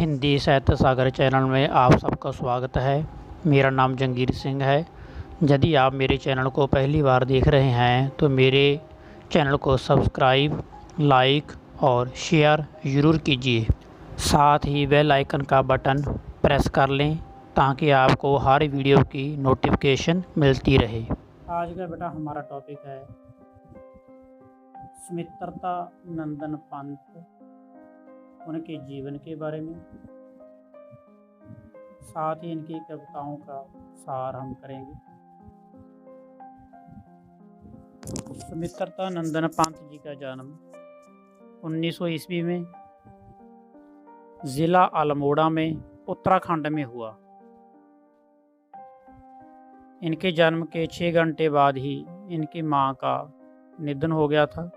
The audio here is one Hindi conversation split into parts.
हिंदी साहित्य सागर चैनल में आप सबका स्वागत है। मेरा नाम जंगीर सिंह है। यदि आप मेरे चैनल को पहली बार देख रहे हैं तो मेरे चैनल को सब्सक्राइब, लाइक और शेयर ज़रूर कीजिए। साथ ही बेल आइकन का बटन प्रेस कर लें ताकि आपको हर वीडियो की नोटिफिकेशन मिलती रहे। आज का बेटा हमारा टॉपिक है सुमित्रता नंदन पंत, उनके जीवन के बारे में, साथ ही इनकी कविताओं का सार हम करेंगे। सुमित्रता नंदन पंत जी का जन्म 1900 ईस्वी में ज़िला अल्मोड़ा में उत्तराखंड में हुआ। इनके जन्म के 6 घंटे बाद ही इनकी मां का निधन हो गया था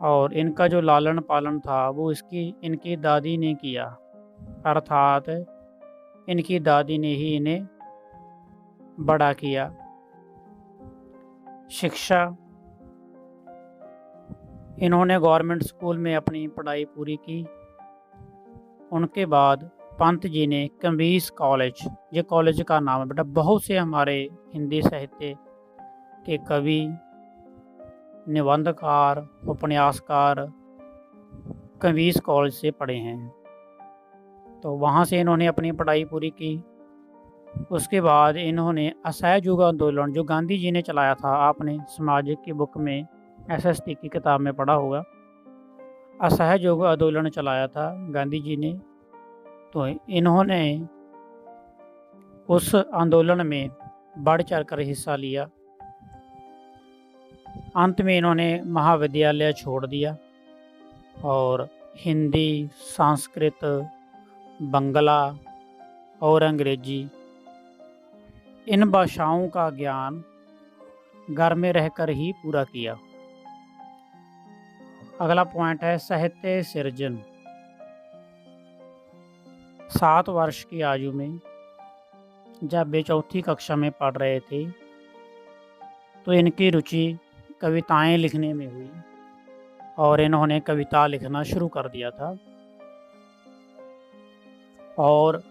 और इनका जो लालन पालन था वो इनकी दादी ने किया, अर्थात इनकी दादी ने ही इन्हें बड़ा किया। शिक्षा इन्होंने गवर्नमेंट स्कूल में अपनी पढ़ाई पूरी की। उनके बाद पंत जी ने कम्बीस कॉलेज, ये कॉलेज का नाम है बेटा, बहुत से हमारे हिंदी साहित्य के कवि, निबंधकार, उपन्यासकार कम्बीस कॉलेज से पढ़े हैं। तो वहाँ से इन्होंने अपनी पढ़ाई पूरी की। उसके बाद इन्होंने असहयोग युग आंदोलन जो गांधी जी ने चलाया था, आपने सामाजिक की बुक में एसएसटी की किताब में पढ़ा होगा, असहयोग युग आंदोलन चलाया था गांधी जी ने। तो इन्होंने उस आंदोलन में बढ़ चढ़ कर हिस्सा लिया। अंत में इन्होंने महाविद्यालय छोड़ दिया और हिंदी, संस्कृत, बंगला और अंग्रेजी इन भाषाओं का ज्ञान घर में रहकर ही पूरा किया। अगला पॉइंट है साहित्य सृजन। 7 वर्ष की आयु में जब वे 4ठी कक्षा में पढ़ रहे थे तो इनकी रुचि कविताएं लिखने में हुई और इन्होंने कविता लिखना शुरू कर दिया था और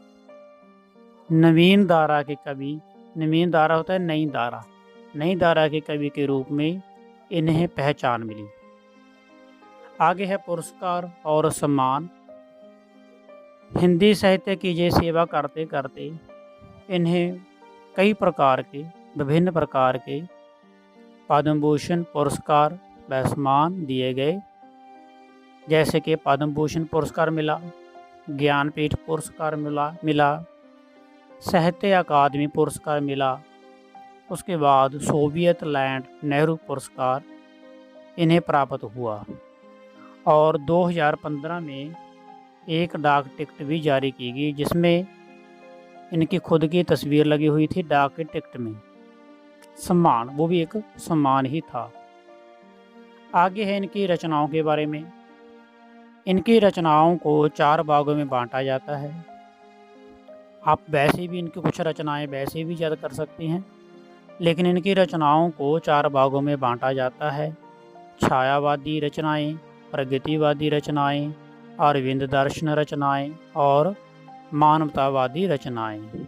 नवीन धारा के कवि, नवीन धारा होता है नई धारा के कवि के रूप में इन्हें पहचान मिली। आगे है पुरस्कार और सम्मान। हिंदी साहित्य की ये सेवा करते करते इन्हें कई प्रकार के, विभिन्न प्रकार के पद्म भूषण पुरस्कार व सम्मान दिए गए, जैसे कि पद्म भूषण पुरस्कार मिला, ज्ञानपीठ पुरस्कार मिला, साहित्य अकादमी पुरस्कार मिला। उसके बाद सोवियत लैंड नेहरू पुरस्कार इन्हें प्राप्त हुआ और 2015 में एक डाक टिकट भी जारी की गई जिसमें इनकी खुद की तस्वीर लगी हुई थी डाक के टिकट में। सम्मान, वो भी एक सम्मान ही था। आगे है इनकी रचनाओं के बारे में। इनकी रचनाओं को 4 भागों में बांटा जाता है। आप वैसे भी इनकी कुछ रचनाएं वैसे भी याद कर सकती हैं, लेकिन इनकी रचनाओं को 4 भागों में बांटा जाता है। छायावादी रचनाएं, प्रगतिवादी रचनाएं, अरविंद दर्शन रचनाएं और मानवतावादी रचनाएं।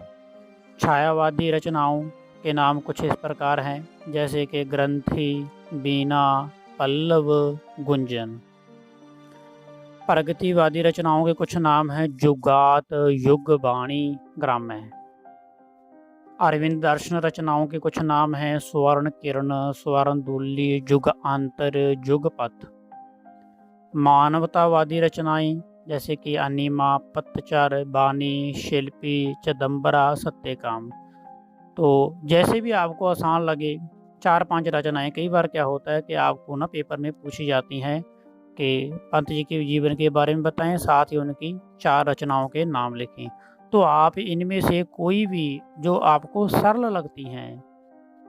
छायावादी रचनाओं के नाम कुछ इस प्रकार हैं, जैसे कि ग्रंथि, बीना, पल्लव, गुंजन। प्रगतिवादी रचनाओं के कुछ नाम हैं जुगात, युग, वाणी, ग्राम्य। अरविंद दर्शन रचनाओं के कुछ नाम हैं स्वर्ण किरण, स्वर्ण दूली, युगांतर, युगपथ। मानवतावादी रचनाएं जैसे कि अनिमा, पतझर, बानी, शिल्पी, चिदंबरा, सत्यकाम। तो जैसे भी आपको आसान लगे 4-5 रचनाएं। कई बार क्या होता है कि आपको ना पेपर में पूछी जाती हैं कि पंत जी के जीवन के बारे में बताएं, साथ ही उनकी 4 रचनाओं के नाम लिखें। तो आप इनमें से कोई भी जो आपको सरल लगती हैं,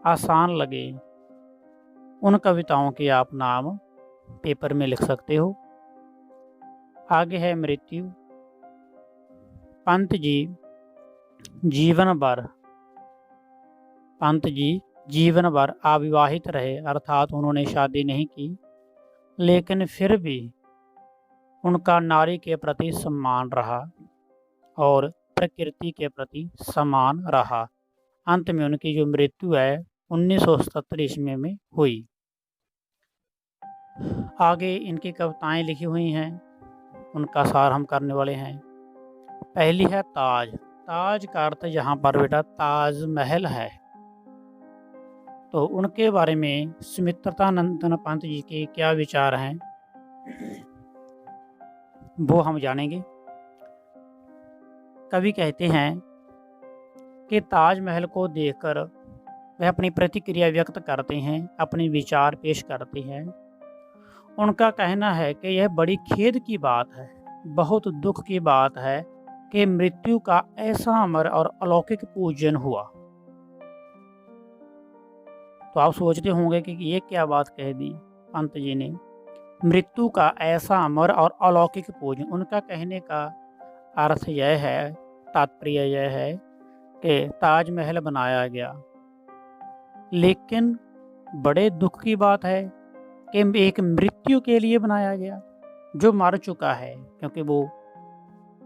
आसान लगे, उन कविताओं के आप नाम पेपर में लिख सकते हो। आगे है मृत्यु। पंत जी जीवन भर अविवाहित रहे, अर्थात उन्होंने शादी नहीं की, लेकिन फिर भी उनका नारी के प्रति सम्मान रहा और प्रकृति के प्रति सम्मान रहा। अंत में उनकी जो मृत्यु है 1977 ईस्वी में हुई। आगे इनकी कविताएं लिखी हुई हैं, उनका सार हम करने वाले हैं। पहली है ताज। ताज का अर्थ यहाँ पर बेटा ताजमहल है। तो उनके बारे में सुमित्रानंदन पंत जी के क्या विचार हैं वो हम जानेंगे। कवि कहते हैं कि ताजमहल को देखकर वह अपनी प्रतिक्रिया व्यक्त करते हैं, अपने विचार पेश करते हैं। उनका कहना है कि यह बड़ी खेद की बात है, बहुत दुख की बात है कि मृत्यु का ऐसा अमर और अलौकिक पूजन हुआ। तो आप सोचते होंगे कि ये क्या बात कह दी पंत जी ने, मृत्यु का ऐसा अमर और अलौकिक पूजन। उनका कहने का अर्थ यह है, तात्पर्य यह है कि ताजमहल बनाया गया, लेकिन बड़े दुख की बात है कि एक मृत्यु के लिए बनाया गया, जो मर चुका है, क्योंकि वो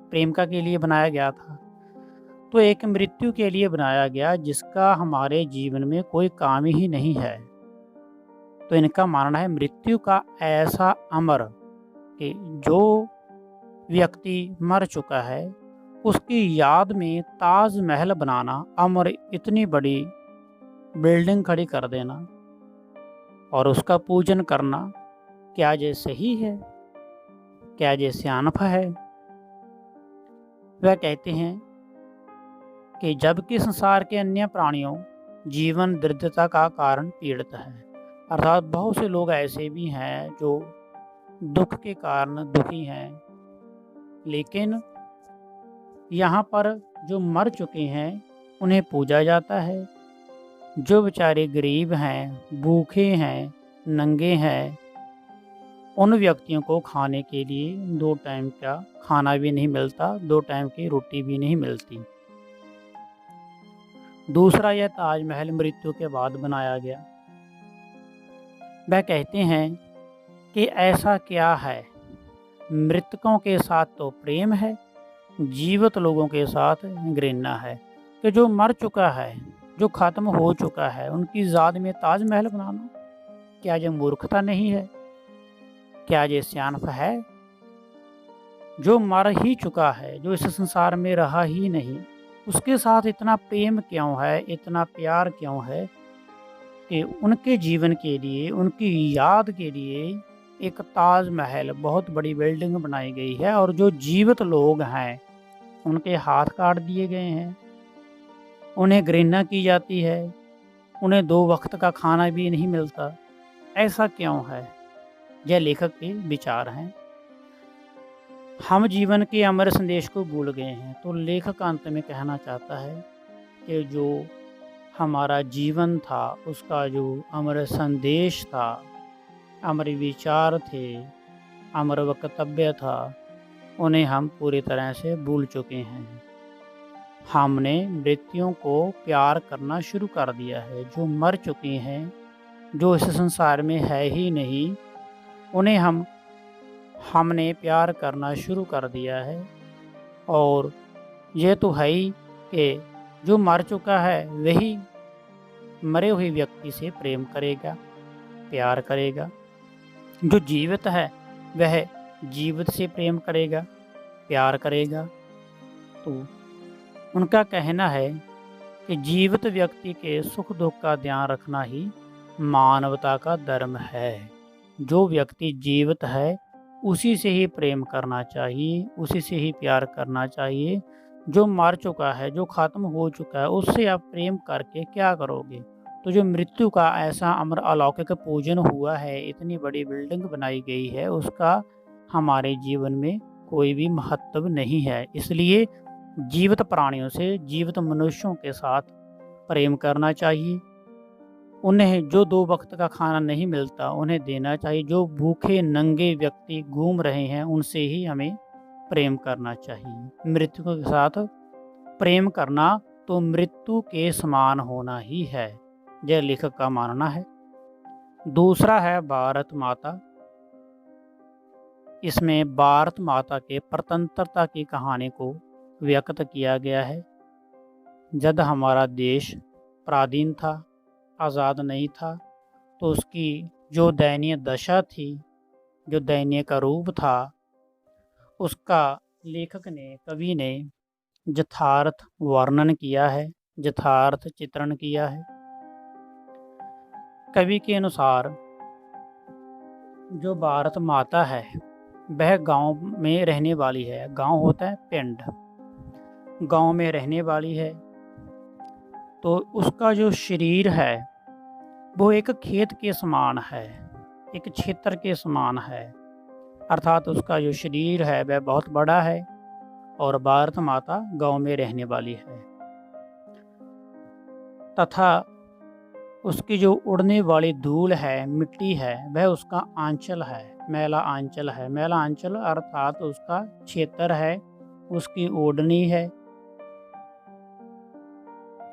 प्रेमिका के लिए बनाया गया था। तो एक मृत्यु के लिए बनाया गया जिसका हमारे जीवन में कोई काम ही नहीं है। तो इनका मानना है मृत्यु का ऐसा अमर कि जो व्यक्ति मर चुका है उसकी याद में ताजमहल बनाना, अमर इतनी बड़ी बिल्डिंग खड़ी कर देना और उसका पूजन करना, क्या ये सही है? क्या ये सियानफ है? वह कहते हैं कि जबकि संसार के अन्य प्राणियों जीवन दृढ़ता का कारण पीड़ित है, अर्थात बहुत से लोग ऐसे भी हैं जो दुख के कारण दुखी हैं, लेकिन यहाँ पर जो मर चुके हैं उन्हें पूजा जाता है। जो बेचारे गरीब हैं, भूखे हैं, नंगे हैं, उन व्यक्तियों को खाने के लिए 2 टाइम का खाना भी नहीं मिलता, 2 टाइम की रोटी भी नहीं मिलती। दूसरा, यह ताजमहल मृत्यु के बाद बनाया गया। वह कहते हैं कि ऐसा क्या है, मृतकों के साथ तो प्रेम है, जीवित लोगों के साथ घृणा है। कि जो मर चुका है, जो ख़त्म हो चुका है, उनकी याद में ताजमहल बनाना, क्या ये मूर्खता नहीं है? क्या ये सियानफ है? जो मर ही चुका है, जो इस संसार में रहा ही नहीं, उसके साथ इतना प्रेम क्यों है, इतना प्यार क्यों है कि उनके जीवन के लिए, उनकी याद के लिए एक ताजमहल, बहुत बड़ी बिल्डिंग बनाई गई है, और जो जीवित लोग हैं उनके हाथ काट दिए गए हैं, उन्हें घृणा की जाती है, उन्हें 2 वक्त का खाना भी नहीं मिलता। ऐसा क्यों है? यह लेखक के विचार हैं। हम जीवन के अमर संदेश को भूल गए हैं। तो लेखक अंत में कहना चाहता है कि जो हमारा जीवन था, उसका जो अमर संदेश था, अमर विचार थे, अमर वक्तव्य था, उन्हें हम पूरी तरह से भूल चुके हैं। हमने मृत्युओं को प्यार करना शुरू कर दिया है। जो मर चुके हैं, जो इस संसार में है ही नहीं, उन्हें हमने प्यार करना शुरू कर दिया है। और ये तो है ही कि जो मर चुका है वही मरे हुए व्यक्ति से प्रेम करेगा, प्यार करेगा। जो जीवित है वह जीवित से प्रेम करेगा, प्यार करेगा। तो उनका कहना है कि जीवित व्यक्ति के सुख दुख का ध्यान रखना ही मानवता का धर्म है। जो व्यक्ति जीवित है उसी से ही प्रेम करना चाहिए, उसी से ही प्यार करना चाहिए। जो मर चुका है, जो ख़त्म हो चुका है, उससे आप प्रेम करके क्या करोगे? तो जो मृत्यु का ऐसा अमर अलौकिक पूजन हुआ है, इतनी बड़ी बिल्डिंग बनाई गई है, उसका हमारे जीवन में कोई भी महत्व नहीं है। इसलिए जीवित प्राणियों से, जीवित मनुष्यों के साथ प्रेम करना चाहिए। उन्हें जो 2 वक्त का खाना नहीं मिलता, उन्हें देना चाहिए। जो भूखे नंगे व्यक्ति घूम रहे हैं, उनसे ही हमें प्रेम करना चाहिए। मृत्यु के साथ प्रेम करना तो मृत्यु के समान होना ही है, यह लेखक का मानना है। दूसरा है भारत माता। इसमें भारत माता के स्वतंत्रता की कहानी को व्यक्त किया गया है। जब हमारा देश पराधीन था, आज़ाद नहीं था, तो उसकी जो दयनीय दशा थी, जो दयनीय का रूप था, उसका लेखक ने, कवि ने यथार्थ वर्णन किया है, यथार्थ चित्रण किया है। कवि के अनुसार जो भारत माता है वह गांव में रहने वाली है। गांव होता है पिंड, गांव में रहने वाली है। तो उसका जो शरीर है वो एक खेत के समान है, एक क्षेत्र के समान है, अर्थात उसका जो शरीर है वह बहुत बड़ा है और भारत माता गांव में रहने वाली है। तथा उसकी जो उड़ने वाली धूल है, मिट्टी है, वह उसका आंचल है, मैला आंचल है। मैला आंचल अर्थात उसका क्षेत्र है, उसकी ओढ़नी है।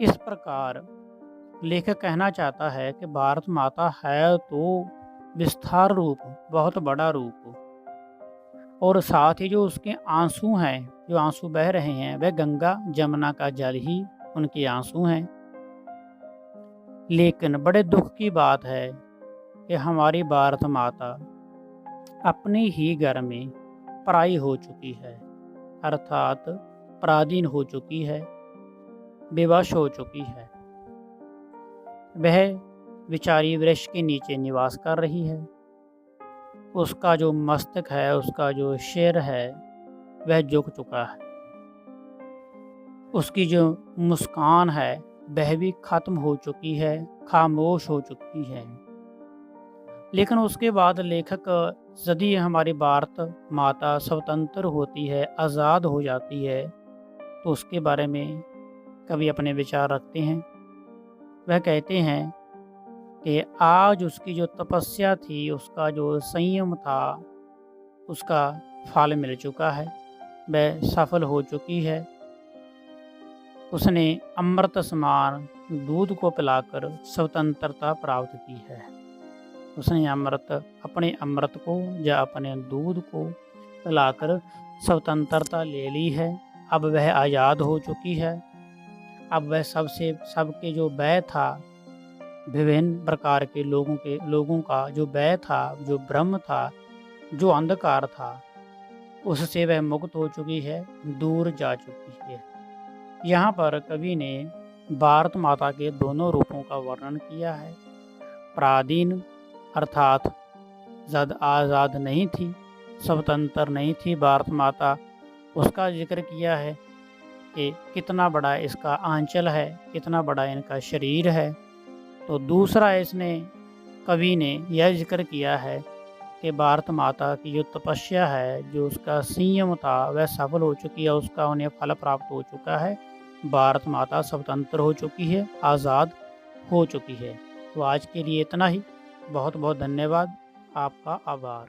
इस प्रकार लेखक कहना चाहता है कि भारत माता है तो विस्तार रूप, बहुत बड़ा रूप, और साथ ही जो उसके आंसू हैं, जो आंसू बह रहे हैं, वह गंगा जमुना का जल ही उनके आंसू हैं। लेकिन बड़े दुख की बात है कि हमारी भारत माता अपने ही घर में पराई हो चुकी है, अर्थात पराधीन हो चुकी है, बेवश हो चुकी है। वह बेचारी वृक्ष के नीचे निवास कर रही है। उसका जो मस्तक है, उसका जो सिर है, वह झुक चुका है। उसकी जो मुस्कान है वह भी खत्म हो चुकी है, खामोश हो चुकी है। लेकिन उसके बाद लेखक यदि हमारी भारत माता स्वतंत्र होती है, आज़ाद हो जाती है, तो उसके बारे में कवि अपने विचार रखते हैं। वह कहते हैं कि आज उसकी जो तपस्या थी, उसका जो संयम था, उसका फल मिल चुका है, वह सफल हो चुकी है। उसने अमृत समान दूध को पिलाकर स्वतंत्रता प्राप्त की है। उसने अपने अमृत को या अपने दूध को पिलाकर स्वतंत्रता ले ली है। अब वह आज़ाद हो चुकी है। अब वह सबके जो भय था, विभिन्न प्रकार के लोगों का जो भय था, जो भ्रम था, जो अंधकार था, उससे वह मुक्त हो चुकी है, दूर जा चुकी है। यहाँ पर कवि ने भारत माता के दोनों रूपों का वर्णन किया है। पराधीन अर्थात जब आज़ाद नहीं थी, स्वतंत्र नहीं थी भारत माता, उसका जिक्र किया है कि कितना बड़ा इसका आंचल है, कितना बड़ा इनका शरीर है। तो दूसरा इसने कवि ने यह जिक्र किया है कि भारत माता की जो तपस्या है, जो उसका संयम था, वह सफल हो चुकी है, उसका उन्हें फल प्राप्त हो चुका है। भारत माता स्वतंत्र हो चुकी है, आज़ाद हो चुकी है। तो आज के लिए इतना ही। बहुत बहुत धन्यवाद। आपका आभार।